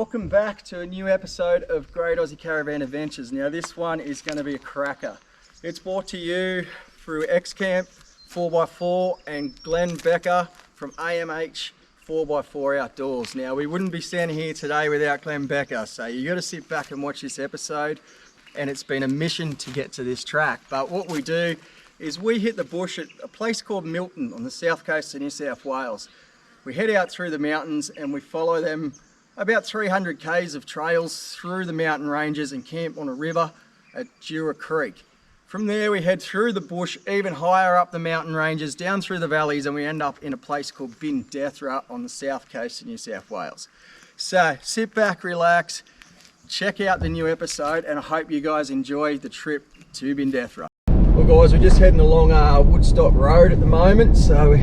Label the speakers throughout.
Speaker 1: welcome back to a new episode of Great Aussie Caravan Adventures. Now this one is going to be a cracker. It's brought to you through XCamp 4x4 and Glenn Becker from AMH 4x4 Outdoors. Now we wouldn't be standing here today without Glenn Becker, so you got to sit back and watch this episode. And it's been a mission to get to this track. But what we do is we hit the bush at a place called Milton on the south coast of New South Wales. We head out through the mountains and we follow them about 300 k's of trails through the mountain ranges and camp on a river at Duea Creek. From there we head through the bush, even higher up the mountain ranges, down through the valleys, and we end up in a place called Bindethra on the south coast of New South Wales. So sit back, relax, check out the new episode, and I hope you guys enjoy the trip to Bindethra. Well guys, we're just heading along Woodstock Road at the moment, so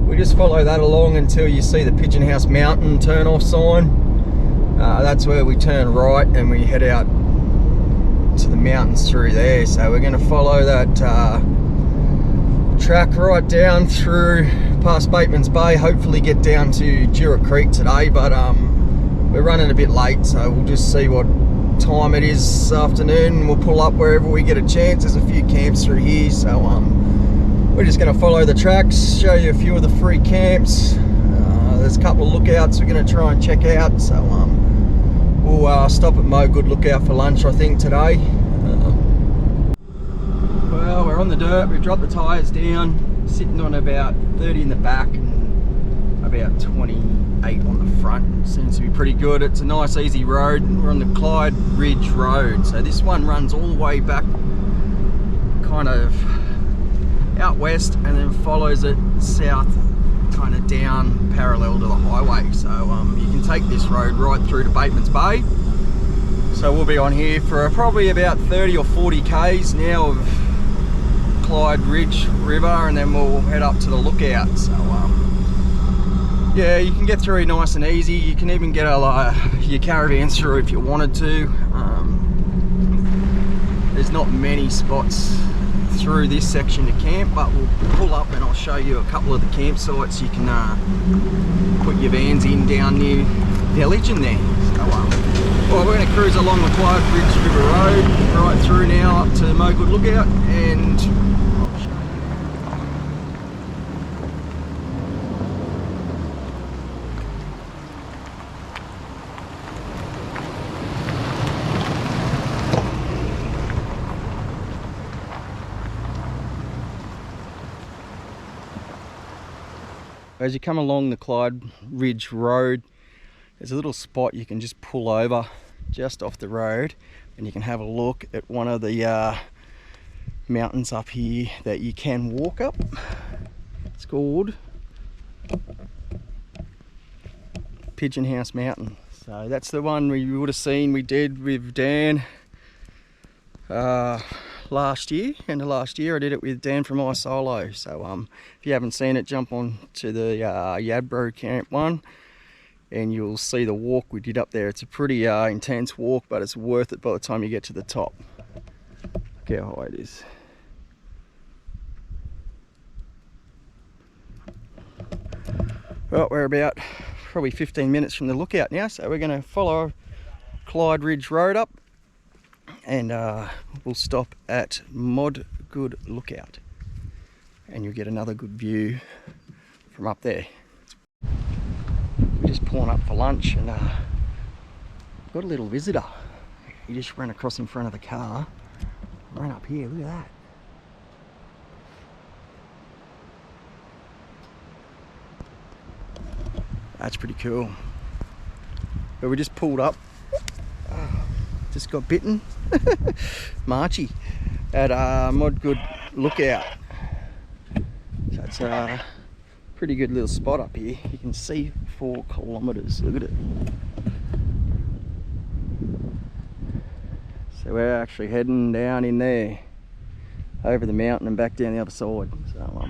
Speaker 1: we just follow that along until you see the Pigeon House Mountain turn off sign. That's where we turn right and we head out to the mountains through there. So we're going to follow that track right down through past Bateman's Bay, hopefully get down to Duea Creek today, but we're running a bit late, so we'll just see what time it is this afternoon. We'll pull up wherever we get a chance. There's a few camps through here, so we're just going to follow the tracks, show you a few of the free camps. There's a couple of lookouts we're going to try and check out, so we'll stop at Mo Good Lookout for lunch I think today. Well, we're on the dirt, we've dropped the tyres down, sitting on about 30 in the back and about 28 on the front. Seems to be pretty good. It's a nice easy road. We're on the Clyde Ridge Road, so this one runs all the way back kind of out west and then follows it south kind of down parallel to the highway. So you can take this road right through to Bateman's Bay. So we'll be on here for probably about 30 or 40 k's now of Clyde Ridge River, and then we'll head up to the lookout. So yeah, you can get through nice and easy. You can even get your caravans through if you wanted to. There's not many spots through this section to camp, but we'll pull up and I'll show you a couple of the campsites you can put your vans in down near village in there. So, well, we're going to cruise along the Clyde Ridge River Road right through now up to Mo Good Lookout, and as you come along the Clyde Ridge Road, there's a little spot you can just pull over just off the road and you can have a look at one of the mountains up here that you can walk up. It's called Pigeon House Mountain. So that's the one we would have seen we did with Dan last year, end of last year. I did it with Dan from iSolo. So if you haven't seen it, jump on to the Yadbro Camp one and you'll see the walk we did up there. It's a pretty intense walk, but it's worth it by the time you get to the top. Look how high it is. Well, we're about probably 15 minutes from the lookout now, so we're going to follow Clyde Ridge Road up and we'll stop at Mod Good Lookout and you'll get another good view from up there. We're just pulling up for lunch and got a little visitor. He just ran across in front of the car, ran up here, look at that. That's pretty cool. But we just pulled up, just got bitten, Marchie, at Mod Good Lookout. So it's a pretty good little spot up here. You can see 4 kilometres, look at it. So we're actually heading down in there, over the mountain and back down the other side. So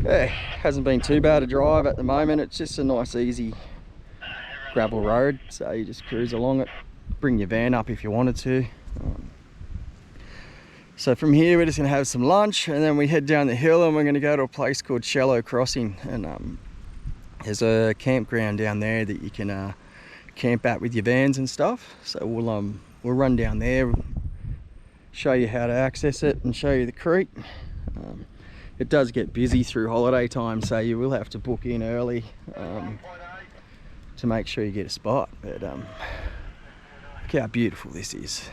Speaker 1: yeah, hasn't been too bad a drive at the moment. It's just a nice easy gravel road, so you just cruise along it, bring your van up if you wanted to. So from here we're just going to have some lunch and then we head down the hill and we're going to go to a place called Shallow Crossing, and there's a campground down there that you can camp at with your vans and stuff. So we'll run down there, show you how to access it and show you the creek. It does get busy through holiday time, so you will have to book in early to make sure you get a spot. But look how beautiful this is.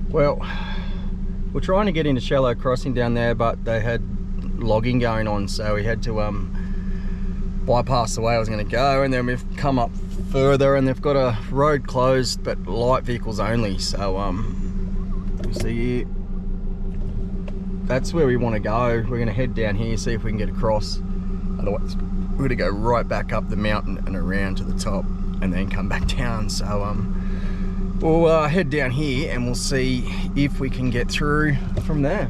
Speaker 1: Well, we're trying to get into shallow crossing down there, but they had logging going on, so we had to bypass the way I was going to go, and then we've come up further and they've got a road closed but light vehicles only. So see, that's where we want to go. We're going to head down here, see if we can get across. Otherwise we're going to go right back up the mountain and around to the top and then come back down. So we'll head down here and we'll see if we can get through from there.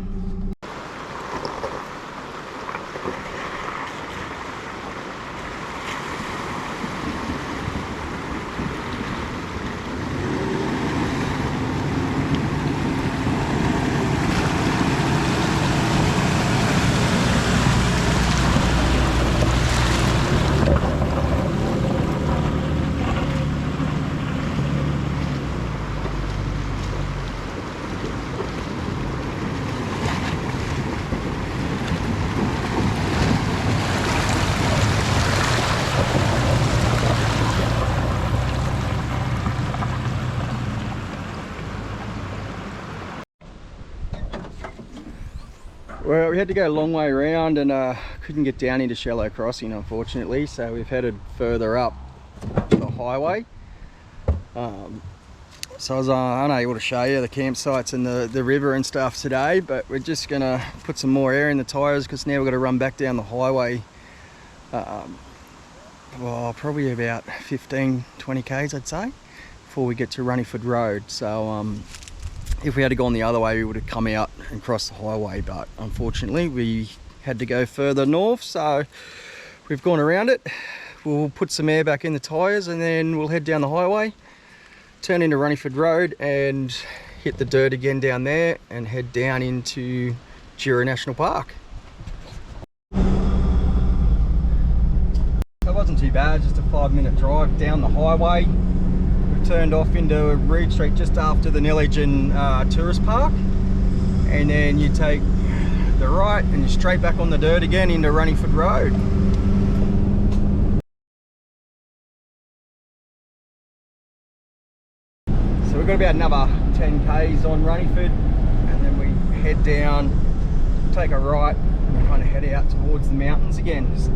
Speaker 1: Well, we had to go a long way around and couldn't get down into shallow crossing, unfortunately, so we've headed further up to the highway. So I was unable to show you the campsites and the river and stuff today, but we're just gonna put some more air in the tyres because now we've got to run back down the highway. Well, probably about 15-20 k's I'd say before we get to Runniford Road. So if we had to go on the other way, we would have come out and crossed the highway, but unfortunately we had to go further north, so we've gone around it. We'll put some air back in the tyres and then we'll head down the highway, turn into Runniford Road and hit the dirt again down there and head down into Duea National Park. So it wasn't too bad, just a 5-minute drive down the highway. Turned off into Reed Street just after the Nielsen Tourist Park, and then you take the right and you're straight back on the dirt again into Runniford Road. So we've got about another 10 k's on Runniford, and then we head down, take a right and kind of head out towards the mountains again. So,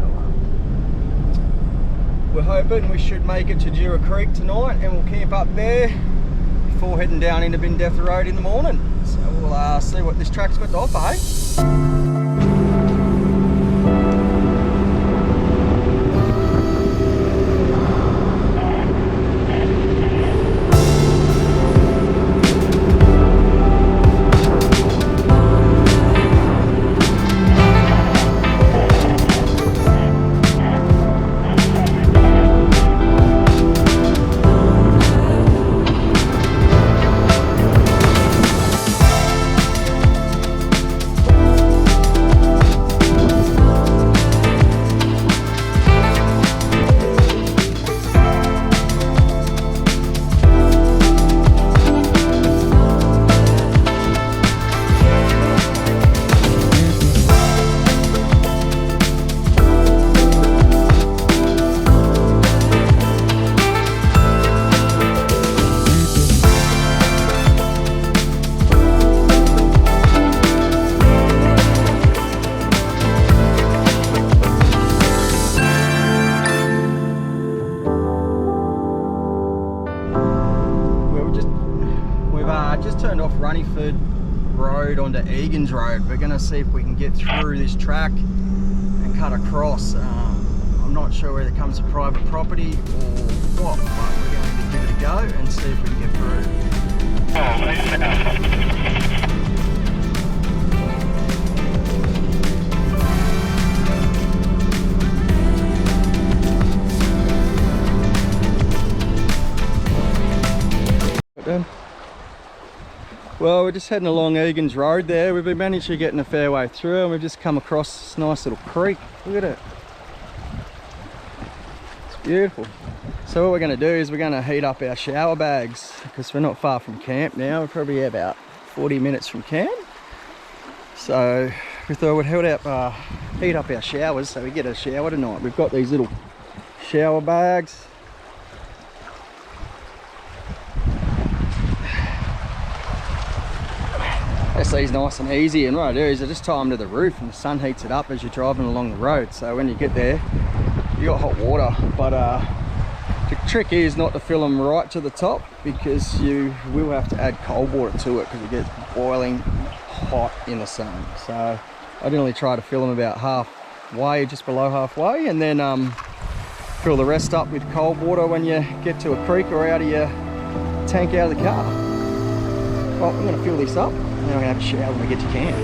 Speaker 1: we're hoping we should make it to Duea Creek tonight and we'll camp up there before heading down into Bindefta Road in the morning. So we'll see what this track's got to offer, hey? Turned off Runniford Road onto Egan's Road. We're going to see if we can get through this track and cut across. I'm not sure whether it comes to private property or what, but we're going to give it a go and see if we can get through. Well, we're just heading along Egan's Road there. We've been managed to get a fair way through and we've just come across this nice little creek. Look at it. It's beautiful. So what we're going to do is we're going to heat up our shower bags because we're not far from camp now. We're probably about 40 minutes from camp. So we thought we'd heat up our showers so we get a shower tonight. We've got these little shower bags. That's these nice and easy, and what I do is I just tie them to the roof and the sun heats it up as you're driving along the road. So when you get there, you got hot water. But the trick is not to fill them right to the top because you will have to add cold water to it because it gets boiling hot in the sun. So I generally try to fill them about halfway, just below halfway, and then fill the rest up with cold water when you get to a creek or out of your tank out of the car. Well, I'm going to fill this up and then I'm going to have a shower when we get to camp.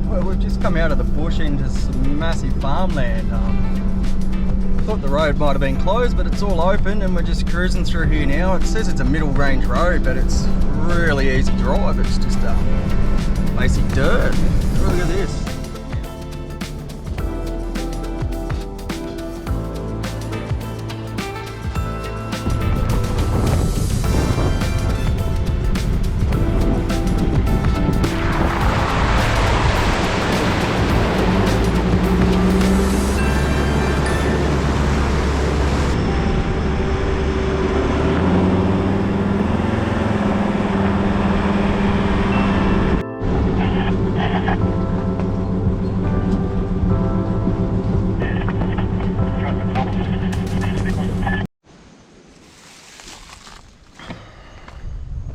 Speaker 1: Well, we've just come out of the bush into some massive farmland. I thought the road might have been closed, but it's all open and we're just cruising through here now. It says it's a middle range road, but it's really easy drive. It's just basic dirt. Look at this.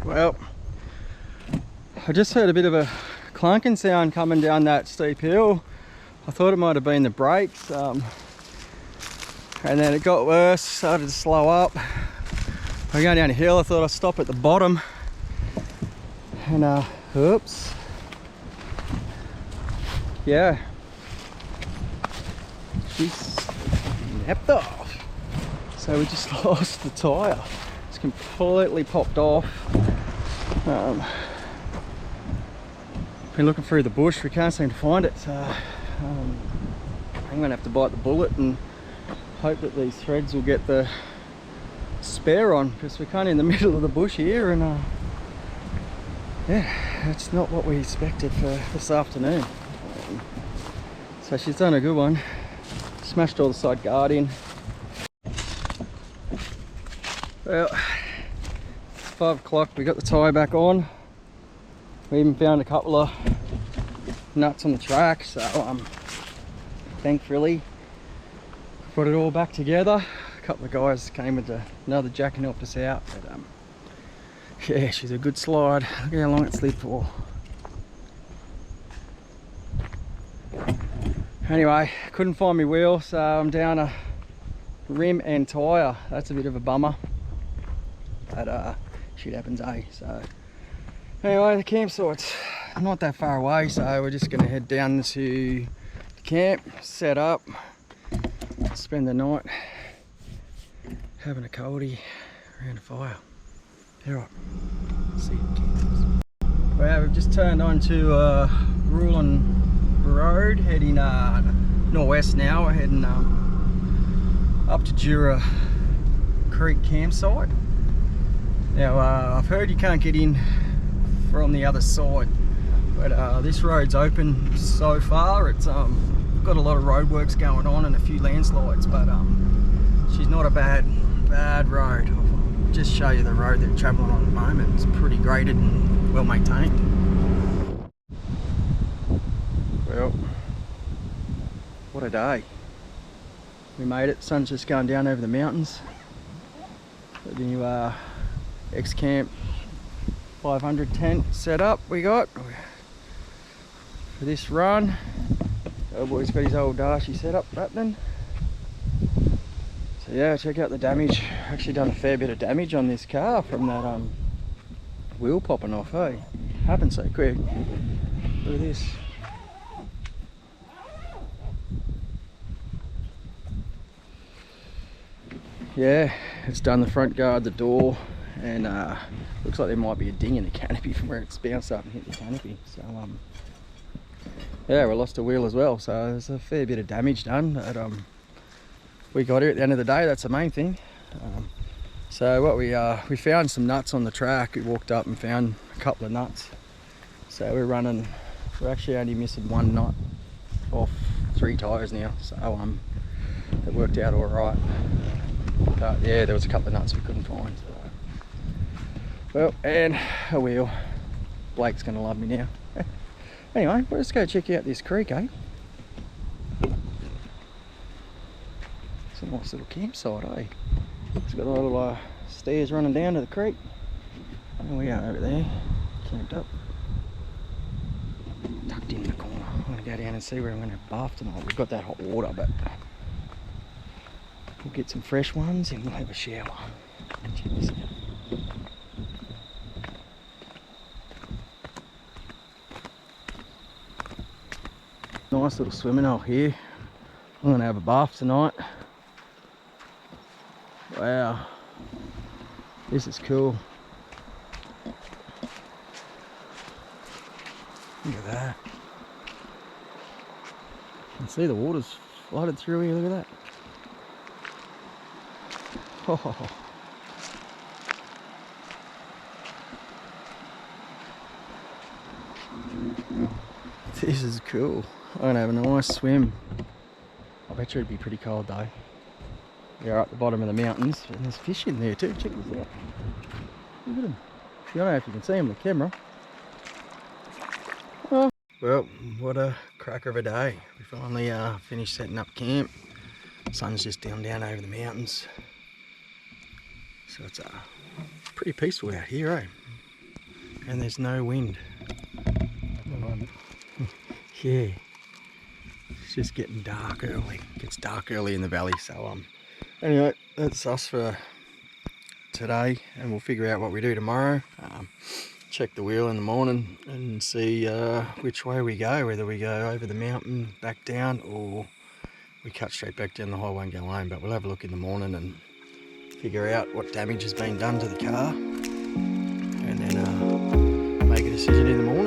Speaker 1: Well, I just heard a bit of a clunking sound coming down that steep hill. I thought it might have been the brakes, and then it got worse, started to slow up. We're going down a hill, I thought I'd stop at the bottom, and oops, yeah, she's snapped off. So we just lost the tyre. It's completely popped off. Been looking through the bush, we can't seem to find it, so I'm gonna have to bite the bullet and hope that these threads will get the spare on, because we're kind of in the middle of the bush here, and yeah, that's not what we expected for this afternoon. So she's done a good one, smashed all the side guard in. Well, 5 o'clock, we got the tyre back on. We even found a couple of nuts on the track, so thankfully put it all back together. A couple of guys came with another jack and helped us out, but yeah, she's a good slide. Look how long it slid for. Anyway, couldn't find my wheel, so I'm down a rim and tyre. That's a bit of a bummer, but shit happens, eh? So anyway, the campsite's not that far away, so we're just going to head down to the camp, set up, spend the night having a coldie around a fire. Alright, see you at camp. Well, we've just turned onto Rulin Road, heading northwest now. We're heading up to Duea Creek campsite. Now I've heard you can't get in from the other side, but this road's open so far. It's got a lot of roadworks going on and a few landslides, but she's not a bad road. I'll just show you the road they're travelling on at the moment. It's pretty graded and well maintained. Well, what a day. We made it. Sun's just going down over the mountains. The new XCamp 500 tent setup we got for this run. Oh boy's got his old Darcy setup happening. So yeah, check out the damage. Actually done a fair bit of damage on this car from that wheel popping off, hey? Happened so quick. Look at this. Yeah, it's done the front guard, the door, and looks like there might be a ding in the canopy from where it's bounced up and hit the canopy. So yeah, we lost a wheel as well, so there's a fair bit of damage done, but we got here at the end of the day. That's the main thing. So what we found some nuts on the track. We walked up and found a couple of nuts, so we're actually only missing one nut off 3 tyres now, so it worked out all right. But yeah, there was a couple of nuts we couldn't find. So. Well, and a wheel. Blake's gonna love me now. Anyway, let's go check out this creek, eh? It's a nice little campsite, eh? It's got a little stairs running down to the creek. And we are over there, camped up. Tucked in the corner. I'm gonna go down and see where I'm gonna have bath tonight. We've got that hot water, but we'll get some fresh ones and we'll have a shower. Check this out. Nice little swimming hole here. I'm going to have a bath tonight. Wow. This is cool. Look at that. You can see the water's flooded through here. Look at that. Oh. This is cool. I'm gonna have a nice swim. I bet you it'd be pretty cold though. We are at the bottom of the mountains and there's fish in there too. Check this out. Look at them. I don't know if you can see them on the camera. Oh. Well, what a cracker of a day. We finally finished setting up camp. Sun's just down over the mountains. So it's pretty peaceful out here, eh? And there's no wind. Yeah. It's just getting dark early. It gets dark early in the valley. So anyway, that's us for today, and we'll figure out what we do tomorrow. Check the wheel in the morning and see which way we go, whether we go over the mountain, back down, or we cut straight back down the highway and go home. But we'll have a look in the morning and figure out what damage has been done to the car, and then make a decision in the morning.